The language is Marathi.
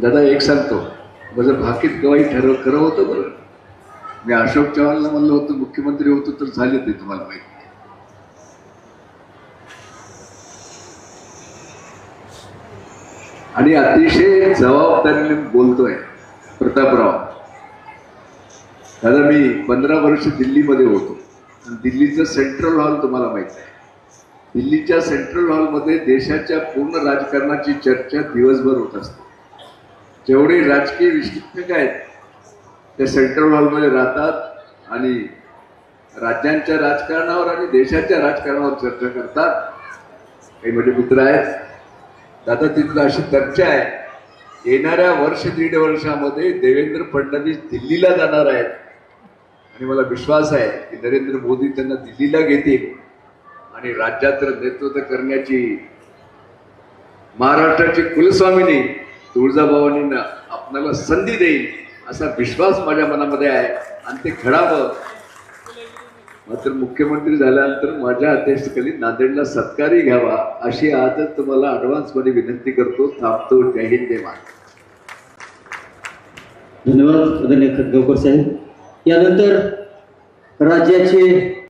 दादा एक सांगतो, माझं भाकीत गवाही खरं होतं बरं. मी अशोक चव्हाणला म्हणलं होतं मुख्यमंत्री होतो तर झाले ते तुम्हाला माहिती. आणि अतिशय जबाबदारीने बोलतोय प्रतापराव. दादा मी 15 वर्ष दिल्लीमध्ये होतो. दिल्लीचं सेंट्रल हॉल तुम्हाला माहित आहे. दिल्लीच्या सेंट्रल हॉलमध्ये देशाच्या पूर्ण राजकारणाची चर्चा दिवसभर होत असते. जेवढे राजकीय विश्लेषक आहेत ते सेंट्रल हॉलमध्ये राहतात आणि राज्यांच्या राजकारणावर आणि देशाच्या राजकारणावर चर्चा करतात. काही माझे मित्र आहेत. दादा तिथलं अशी चर्चा आहे, येणाऱ्या वर्ष दीड वर्षामध्ये देवेंद्र फडणवीस दिल्लीला जाणार आहेत आणि मला विश्वास आहे की नरेंद्र मोदी त्यांना दिल्लीला घेतील आणि राज्याचं नेतृत्व करण्याची महाराष्ट्राची कुलस्वामिनी तुळजाभवानींना आपल्याला संधी देईल असा विश्वास माझ्या मनामध्ये आहे आणि ते घडावं. मात्र मुख्यमंत्री झाल्यानंतर माझ्या अध्यक्षतेखाली नांदेडला सत्कारही घ्यावा अशी आजच तुम्हाला ॲडव्हान्समध्ये विनंती करतो. थांबतो. जय हिंद जय महाराष्ट्र. धन्यवाद आदरणीय खटगावकर साहेब. यानंतर राज्याचे